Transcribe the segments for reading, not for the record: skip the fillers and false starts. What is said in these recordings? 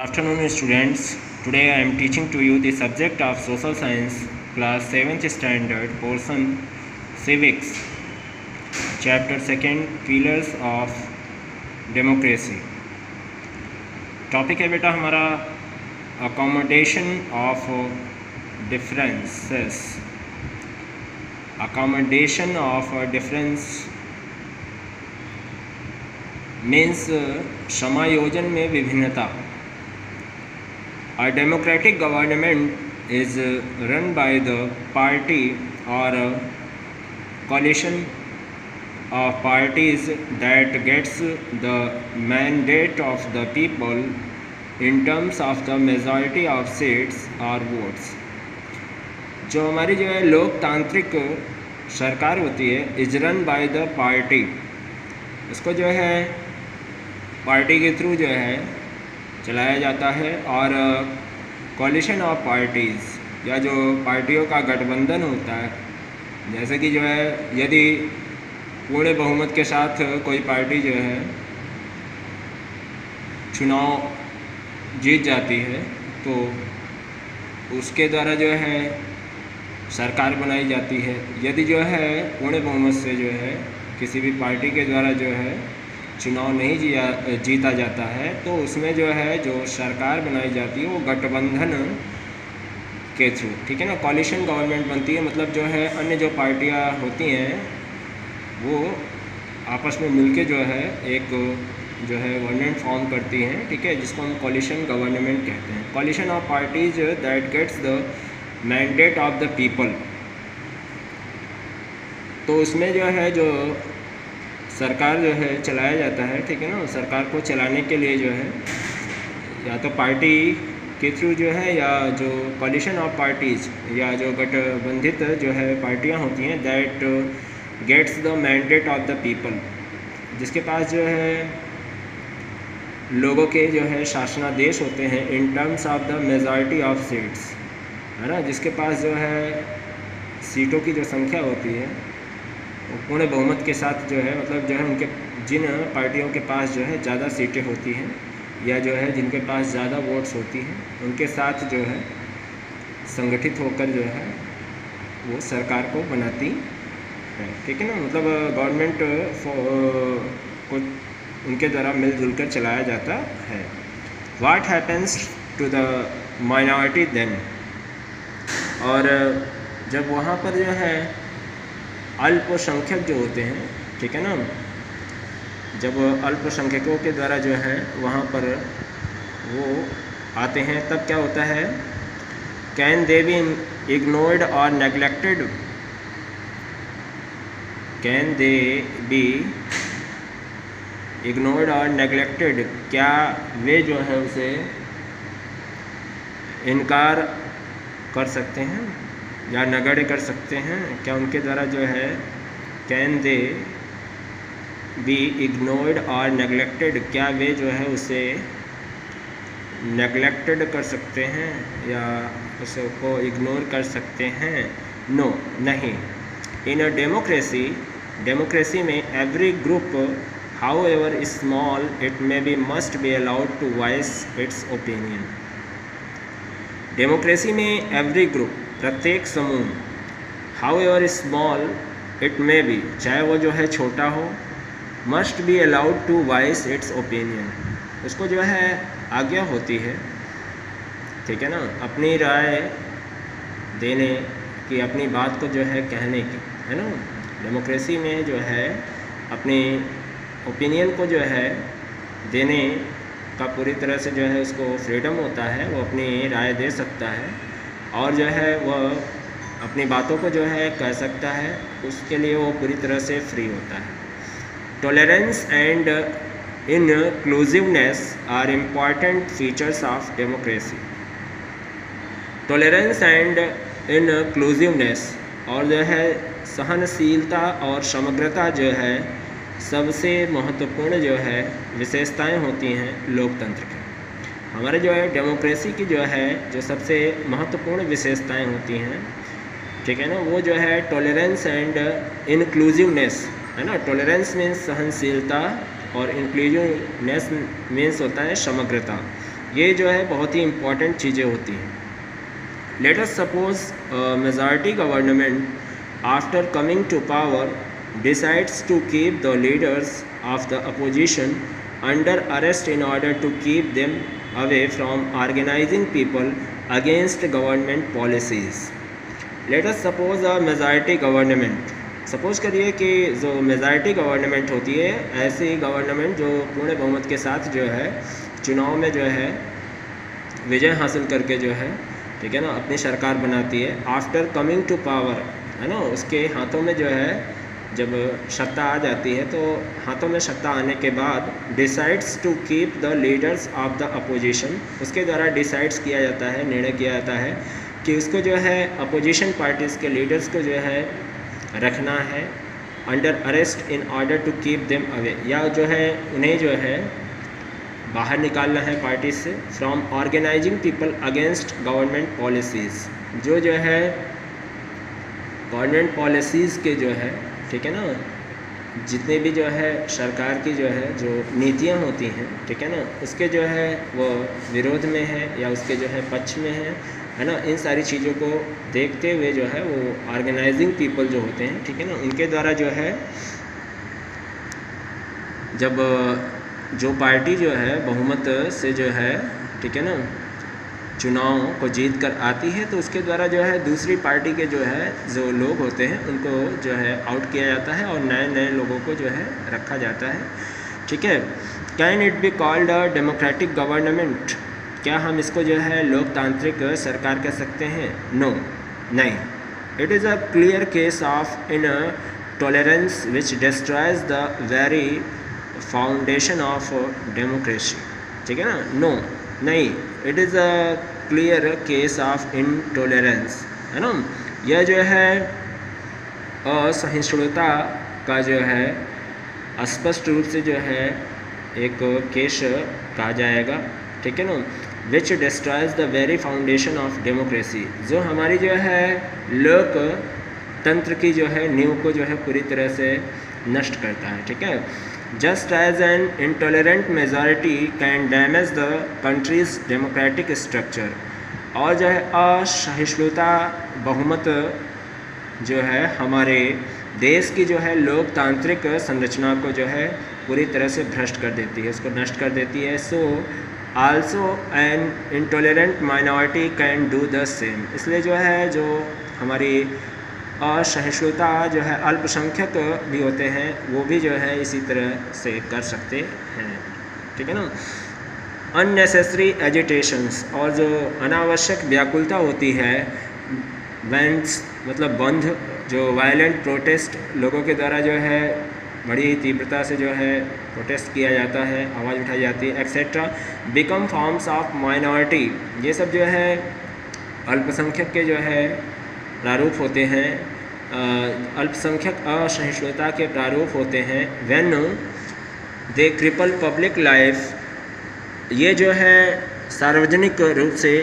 Afternoon students, today I am teaching to you the subject of social science class 7th standard portion civics chapter 2 pillars of democracy. Topic है बेटा हमारा accommodation of differences. Accommodation of difference means समायोजन में विभिन्नता. A democratic government is run by the party or a coalition of parties that gets the mandate of the people in terms of the majority of seats or votes. जो हमारी जो है लोकतांत्रिक सरकार होती है is run by the party. उसको जो है पार्टी के थ्रू जो है चलाया जाता है और कोलिशन ऑफ पार्टीज़ या जो पार्टियों का गठबंधन होता है, जैसे कि जो है यदि पूर्ण बहुमत के साथ कोई पार्टी जो है चुनाव जीत जाती है तो उसके द्वारा जो है सरकार बनाई जाती है. यदि जो है पूर्ण बहुमत से जो है किसी भी पार्टी के द्वारा जो है चुनाव नहीं जीता जाता है तो उसमें जो है जो सरकार बनाई जाती है वो गठबंधन के थ्रू, ठीक है ना, कोलिशन गवर्नमेंट बनती है. मतलब जो है अन्य जो पार्टियां होती हैं वो आपस में मिलके जो है एक जो है गवर्नमेंट फॉर्म करती हैं, ठीक है, जिसको हम कोलिशन गवर्नमेंट कहते हैं. Coalition of parties that gets the mandate of the people. तो उसमें जो है जो सरकार जो है चलाया जाता है, ठीक है ना. सरकार को चलाने के लिए जो है या तो पार्टी के थ्रू जो है या जो कोलिशन ऑफ पार्टीज़ या जो गठबंधित जो है पार्टियां होती हैं that gets the mandate of the people, जिसके पास जो है लोगों के जो है शासनादेश होते हैं in terms of the majority of seats, है ना, जिसके पास जो है सीटों की जो संख्या होती है पूर्ण बहुमत के साथ जो है मतलब जो है उनके जिन पार्टियों के पास जो है ज़्यादा सीटें होती हैं या जो है जिनके पास ज़्यादा वोट्स होती हैं उनके साथ जो है संगठित होकर जो है वो सरकार को बनाती है, ठीक है ना. मतलब गवर्नमेंट को उनके द्वारा मिलजुल कर चलाया जाता है. What happens to the minority then. और जब वहाँ पर जो है अल्पसंख्यक जो होते हैं, ठीक है ना, जब अल्पसंख्यकों के द्वारा जो है वहाँ पर वो आते हैं तब क्या होता है, कैन दे बी इग्नोर्ड और neglected. Can they be ignored और नेग्लेक्टेड. क्या वे जो है उसे इनकार कर सकते हैं या नगण्य कर सकते हैं. क्या उनके द्वारा जो है कैन दे बी इग्नोर्ड और नेग्लेक्टेड, क्या वे जो है उसे नेग्लेक्टेड कर सकते हैं या उसको इग्नोर कर सकते हैं. नो, नहीं. इन अ डेमोक्रेसी में every group however small it may be must be allowed to voice its opinion. Democracy में एवरी ग्रुप प्रत्येक समूह however small it may be चाहे वो जो है छोटा हो must be allowed to voice its opinion, उसको जो है आज्ञा होती है, ठीक है ना, अपनी राय देने की, अपनी बात को जो है कहने की, है ना. डेमोक्रेसी में जो है अपनी ओपिनियन को जो है देने का पूरी तरह से जो है उसको फ्रीडम होता है, वो अपनी राय दे सकता है और जो है वह अपनी बातों को जो है कह सकता है, उसके लिए वो पूरी तरह से फ्री होता है. Tolerance and inclusiveness are important features of democracy. Tolerance and inclusiveness और जो है सहनशीलता और समग्रता जो है सबसे महत्वपूर्ण जो है विशेषताएं होती हैं लोकतंत्र के. हमारे जो है डेमोक्रेसी की जो है जो सबसे महत्वपूर्ण विशेषताएं होती हैं, ठीक है ना, वो जो है टॉलरेंस एंड इनक्लूसिवनेस, है ना. टॉलरेंस मीन्स सहनशीलता और इंक्लूसिवनेस मीन्स होता है समग्रता. ये जो है बहुत ही इम्पॉर्टेंट चीज़ें होती हैं। Let us suppose majority government after coming to power decides to keep the leaders of the opposition under arrest in order to keep them away from organizing people against government policies. Let us suppose a majority government. Suppose करिए कि जो majority government होती है, ऐसी government जो पूर्ण बहुमत के साथ जो है चुनाव में जो है विजय हासिल करके जो है, ठीक है ना, अपनी सरकार बनाती है। आफ्टर कमिंग टू पावर, है ना, उसके हाथों में जो है जब सत्ता आ जाती है, तो हाथों में सत्ता आने के बाद decides to keep the leaders of the opposition, उसके द्वारा डिसाइड्स किया जाता है, निर्णय किया जाता है कि उसको जो है अपोजिशन पार्टीज़ के लीडर्स को जो है रखना है under arrest in order to keep them away, या जो है उन्हें जो है बाहर निकालना है पार्टी से, from organising people against government policies, जो है गवर्नमेंट पॉलिसीज़ के जो है, ठीक है ना, जितने भी जो है सरकार की जो है जो नीतियाँ होती हैं, ठीक है ना, उसके जो है वो विरोध में है या उसके जो है पक्ष में है ना, इन सारी चीज़ों को देखते हुए जो है वो ऑर्गेनाइजिंग पीपल जो होते हैं, ठीक है ना, उनके द्वारा जो है जब जो पार्टी जो है बहुमत से जो है, ठीक है ना, चुनाव को जीत कर आती है, तो उसके द्वारा जो है दूसरी पार्टी के जो है जो लोग होते हैं उनको जो है आउट किया जाता है और नए नए लोगों को जो है रखा जाता है, ठीक है। Can it be called a democratic government? क्या हम इसको जो है लोकतांत्रिक सरकार कह सकते हैं? नो, नहीं। It is a clear case of in tolerance which destroys the very foundation of democracy, ठीक है ना। नो, नहीं, it is a clear case of intolerance, है ना। यह जो है असहिष्णुता का जो है स्पष्ट रूप से जो है एक केस कहा जाएगा, ठीक है ना। Which destroys the very foundation of democracy, जो हमारी जो है लोकतंत्र की जो है नींव को जो है पूरी तरह से नष्ट करता है, ठीक है। Just as an intolerant majority can damage the country's democratic structure, और जो है असहिष्णुता बहुमत जो है हमारे देश की जो है लोकतांत्रिक संरचना को जो है पूरी तरह से भ्रष्ट कर देती है, उसको नष्ट कर देती है। So also an intolerant minority can do the same, इसलिए जो है जो हमारी असहिष्णुता जो है अल्पसंख्यक भी होते हैं वो भी जो है इसी तरह से कर सकते हैं, ठीक है ना। अननेसेसरी एजिटेशंस, और जो अनावश्यक व्याकुलता होती है, बैंड्स मतलब बंध, जो वायलेंट प्रोटेस्ट, लोगों के द्वारा जो है बड़ी तीव्रता से जो है प्रोटेस्ट किया जाता है, आवाज़ उठाई जाती है, etcetera, become forms of minority, ये सब जो है अल्पसंख्यक के जो है प्रारूप होते हैं, अल्पसंख्यक असहिष्णुता के प्रारूप होते हैं। When they cripple public life, ये जो है सार्वजनिक रूप से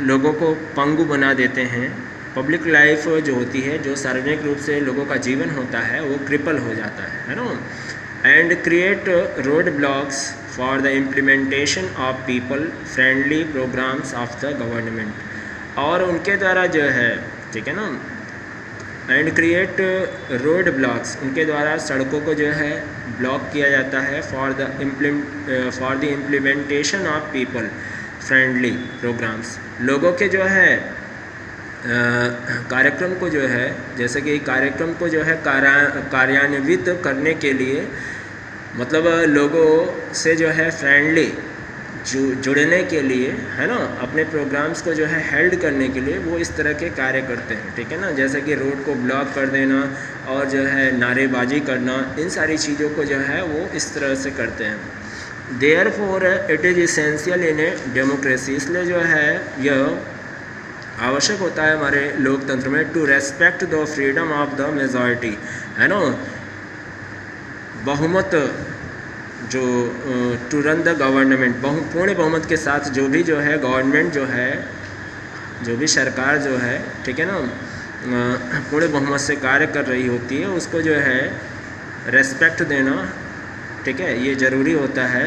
लोगों को पंगु बना देते हैं। पब्लिक लाइफ जो होती है, जो सार्वजनिक रूप से लोगों का जीवन होता है, वो क्रिपल हो जाता है ना। And create road blocks for the implementation of people friendly programmes of the government, और उनके द्वारा जो है, ठीक है ना, एंड क्रिएट रोड ब्लॉक्स, उनके द्वारा सड़कों को जो है ब्लॉक किया जाता है for the implementation of people friendly programmes, लोगों के जो है कार्यक्रम को जो है, जैसे कि कार्यक्रम को जो है कार्यान्वित करने के लिए, मतलब लोगों से जो है फ्रेंडली जुड़ने के लिए, है ना, अपने प्रोग्राम्स को जो है हेल्ड करने के लिए वो इस तरह के कार्य करते हैं, ठीक है ना। जैसे कि रोड को ब्लॉक कर देना और जो है नारेबाजी करना, इन सारी चीज़ों को जो है वो इस तरह से करते हैं। Therefore it is essential in a democracy, इसलिए जो है यह आवश्यक होता है हमारे लोकतंत्र में, to respect the freedom of the majority, है ना, बहुमत जो टू रन द गवर्नमेंट, पूर्ण बहुमत के साथ जो भी जो है गवर्नमेंट जो है, जो भी सरकार जो है, ठीक है ना, पूर्ण बहुमत से कार्य कर रही होती है, उसको जो है रेस्पेक्ट देना, ठीक है, ये ज़रूरी होता है।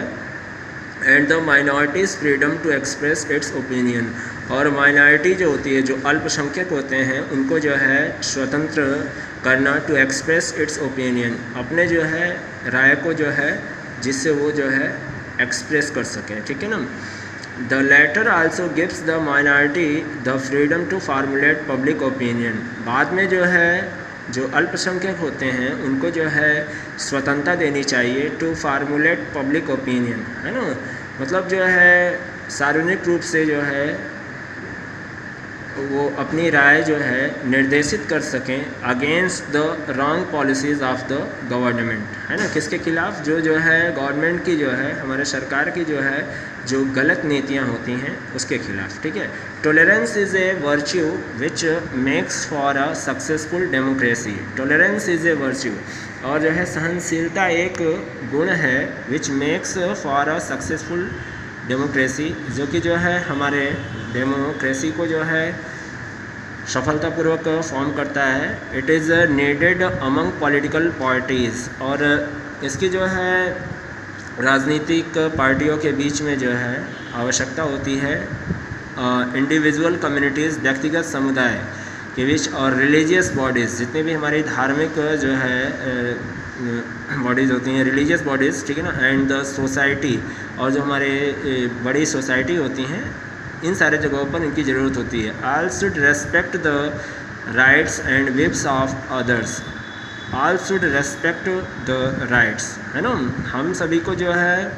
And the minority's freedom to express its opinion, और माइनॉरिटी जो होती है, जो अल्पसंख्यक होते हैं, उनको जो है स्वतंत्र करना, टू एक्सप्रेस इट्स ओपिनियन, अपने जो है राय को जो है जिससे वो जो है एक्सप्रेस कर सकें, ठीक है ना। The latter also gives the minority the freedom to formulate public opinion, बाद में जो है जो अल्पसंख्यक होते हैं उनको जो है स्वतंत्रता देनी चाहिए, टू फार्मुलेट पब्लिक ओपिनियन, है ना, मतलब जो है सार्वजनिक रूप से जो है वो अपनी राय जो है निर्देशित कर सकें against the wrong policies of the government, है ना, किसके खिलाफ, जो है गवर्नमेंट की जो है, हमारे सरकार की जो है जो गलत नीतियाँ होती हैं उसके खिलाफ, ठीक है। Tolerance is a virtue which makes for a successful democracy, tolerance is a virtue, और जो है सहनशीलता एक गुण है, which makes for a successful democracy, जो कि जो है हमारे डेमोक्रेसी को जो है सफलतापूर्वक फॉर्म करता है। It is needed among political parties, और इसकी जो है राजनीतिक पार्टियों के बीच में जो है आवश्यकता होती है, इंडिविजुअल कम्युनिटीज़, व्यक्तिगत समुदाय के बीच, और रिलीजियस बॉडीज़, जितने भी हमारी धार्मिक जो है बॉडीज़ होती हैं, रिलीजियस बॉडीज़, ठीक है ना, एंड द सोसाइटी, और जो हमारे बड़ी सोसाइटी होती हैं, इन सारे जगहों पर इनकी ज़रूरत होती है। All should respect the rights and views of others, all should respect the rights, है ना, हम सभी को जो है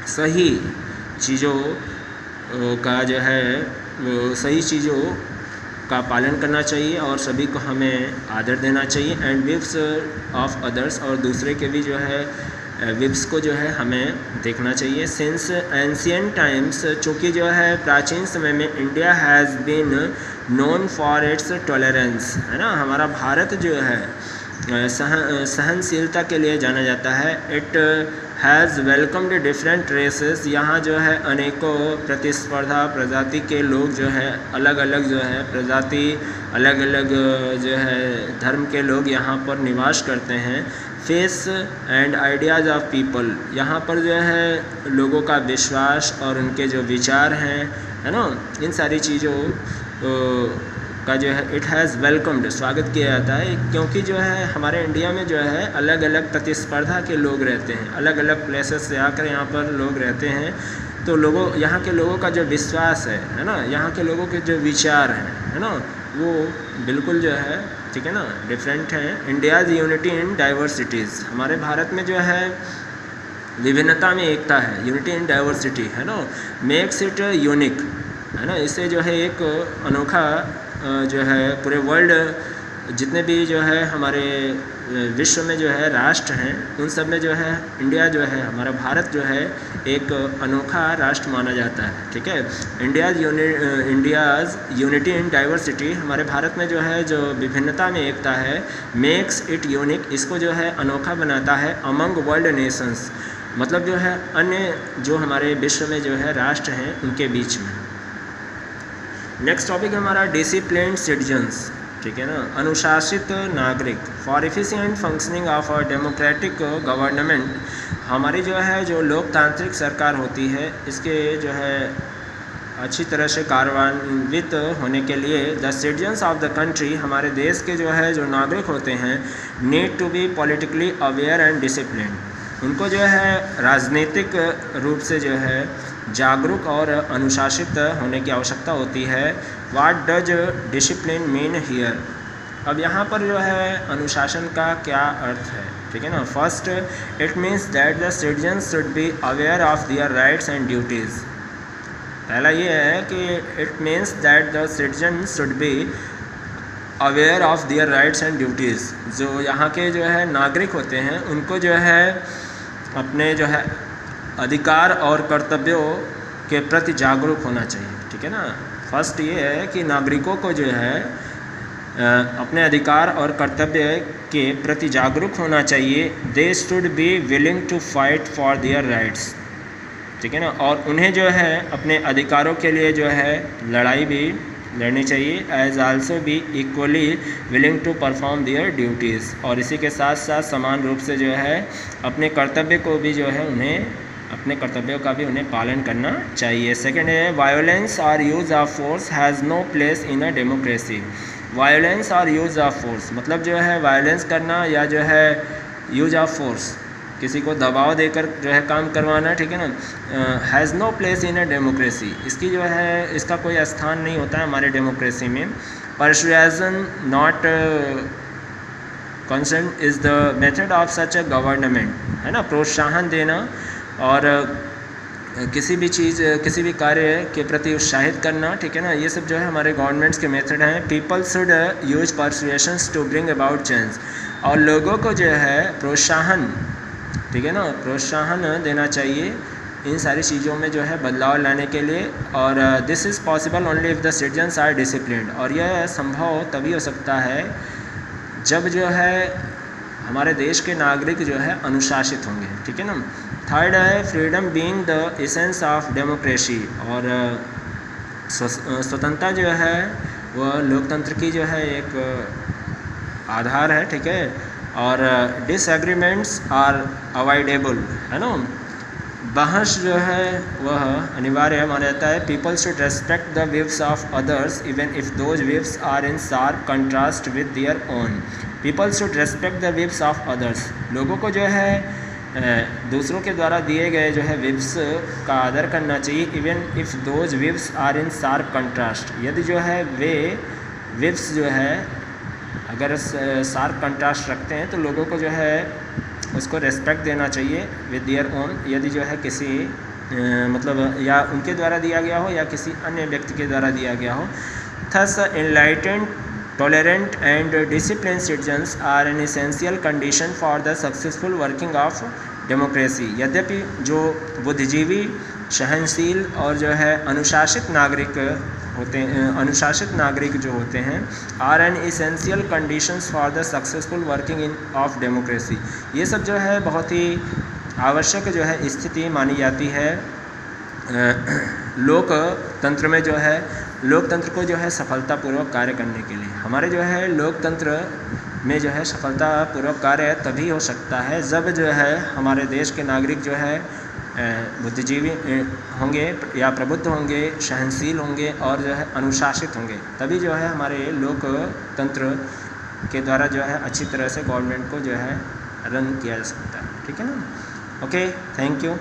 सही चीज़ों का जो है सही चीज़ों का पालन करना चाहिए, और सभी को हमें आदर देना चाहिए, एंड विब्स ऑफ अदर्स, और दूसरे के भी जो है विब्स को जो है हमें देखना चाहिए। सिंस एंशियंट टाइम्स, चूँकि जो है प्राचीन समय में India has been known for its tolerance, है ना, हमारा भारत जो है सहनशीलता के लिए जाना जाता है। It has welcomed different races, यहाँ जो है अनेकों प्रतिस्पर्धा प्रजाति के लोग जो है अलग अलग जो है प्रजाति, अलग अलग जो है धर्म के लोग यहाँ पर निवास करते हैं। Face and ideas of people, यहाँ पर जो है लोगों का विश्वास और उनके जो विचार हैं, है ना, इन सारी चीज़ों का जो है इट हैज़ वेलकम्ड, स्वागत किया जाता है, क्योंकि जो है हमारे इंडिया में जो है अलग अलग प्रतिस्पर्धा के लोग रहते हैं, अलग अलग प्लेसेस से आकर यहाँ पर लोग रहते हैं, तो लोगों यहाँ के लोगों का जो विश्वास है ना, यहाँ के लोगों के जो विचार हैं, है ना, वो बिल्कुल जो है, ठीक है ना, डिफरेंट है। इंडियाज़ यूनिटी इन डाइवर्सिटीज़, हमारे भारत में जो है विभिन्नता में एकता है, यूनिटी इन डाइवर्सिटी, है ना, मेक्स इट यूनिक, है ना, इससे जो है एक अनोखा जो है पूरे वर्ल्ड जितने भी जो है हमारे विश्व में जो है राष्ट्र हैं, उन सब में जो है इंडिया जो है, हमारा भारत जो है एक अनोखा राष्ट्र माना जाता है, ठीक है। इंडियाज़ यूनिटी इन डाइवर्सिटी, हमारे भारत में जो है जो विभिन्नता में एकता है, मेक्स इट यूनिक, इसको जो है अनोखा बनाता है, अमंग वर्ल्ड नेशंस, मतलब जो है अन्य जो हमारे विश्व में जो है राष्ट्र हैं उनके बीच में। नेक्स्ट टॉपिक है हमारा डिसिप्लिन्ड सिटीजन्स, ठीक है ना, अनुशासित नागरिक। For efficient functioning of a democratic government, हमारी जो है जो लोकतांत्रिक सरकार होती है, इसके जो है अच्छी तरह से कार्यान्वित होने के लिए the citizens of the country, हमारे देश के जो है जो नागरिक होते हैं, need to be politically aware and discipline, उनको जो है राजनीतिक रूप से जो है जागरूक और अनुशासित होने की आवश्यकता होती है। What does discipline mean here, अब यहाँ पर जो है अनुशासन का क्या अर्थ है, ठीक है ना। First, it means that the citizens should be aware of their rights and duties, पहला ये है कि it means that the citizens should be aware of their rights and duties, जो यहाँ के जो है नागरिक होते हैं उनको जो है अपने जो है अधिकार और कर्तव्यों के प्रति जागरूक होना चाहिए, ठीक है ना। फर्स्ट ये है कि नागरिकों को जो है अपने अधिकार और कर्तव्य के प्रति जागरूक होना चाहिए। They should be willing to fight for their rights, ठीक है ना, और उन्हें जो है अपने अधिकारों के लिए जो है लड़ाई भी लड़नी चाहिए। As also be equally willing to perform their duties, और इसी के साथ साथ समान रूप से जो है अपने कर्तव्य को भी जो है उन्हें अपने कर्तव्यों का भी उन्हें पालन करना चाहिए। सेकंड है वायोलेंस और use of force has no place in a democracy. Violence और यूज़ ऑफ फोर्स मतलब जो है वायलेंस करना या जो है यूज ऑफ फोर्स, किसी को दबाव देकर जो है काम करवाना, ठीक है ना, has no place in a democracy, इसकी जो है इसका कोई स्थान नहीं होता है हमारे डेमोक्रेसी में। Persuasion not consent is the method of such a government, है ना, प्रोत्साहन देना और किसी भी चीज़ किसी भी कार्य के प्रति उत्साहित करना, ठीक है ना, ये सब जो है हमारे गवर्नमेंट्स के मेथड हैं। People should use persuasions to bring about change, और लोगों को जो है प्रोत्साहन, ठीक है ना, प्रोत्साहन देना चाहिए इन सारी चीज़ों में जो है बदलाव लाने के लिए। और this is possible only if the citizens are disciplined, और यह संभव तभी हो सकता है जब जो है हमारे देश के नागरिक जो है अनुशासित होंगे, ठीक है ना। थर्ड है freedom being the essence of democracy, और स्वतंत्रता जो है वह लोकतंत्र की जो है एक आधार है, ठीक है। और डिसएग्रीमेंट्स आर अवॉइडेबल, है ना, बहस जो है वह अनिवार्य माना जाता है। People should respect the views of others even if those views are in sharp contrast with their own. People should respect the views of others, लोगों को जो है दूसरों के द्वारा दिए गए जो है व्यूज का आदर करना चाहिए। Even if those views are in sharp contrast, यदि जो है वे व्यूज जो है अगर शार्प कंट्रास्ट रखते हैं तो लोगों को जो है उसको रेस्पेक्ट देना चाहिए विद देयर ओन, यदि जो है किसी मतलब या उनके द्वारा दिया गया हो या किसी अन्य व्यक्ति के द्वारा दिया गया हो। Thus enlightened tolerant and discipline citizens are an essential condition for the successful working of democracy. यद्यपि जो बुद्धिजीवी, सहनशील और जो है अनुशासित नागरिक होते हैं, अनुशासित नागरिक जो होते हैं, are an essential conditions for the successful working in of democracy, ये सब जो है बहुत ही आवश्यक जो है स्थिति मानी जाती है लोकतंत्र में, जो है लोकतंत्र को जो है सफलतापूर्वक कार्य करने के लिए। हमारे जो है लोकतंत्र में जो है सफलतापूर्वक कार्य तभी हो सकता है जब जो है हमारे देश के नागरिक जो है बुद्धिजीवी होंगे या प्रबुद्ध होंगे, सहनशील होंगे और जो है अनुशासित होंगे, तभी जो है हमारे लोकतंत्र के द्वारा जो है अच्छी तरह से गवर्नमेंट को जो है रन किया जा सकता है, ठीक है ना। Okay, thank you.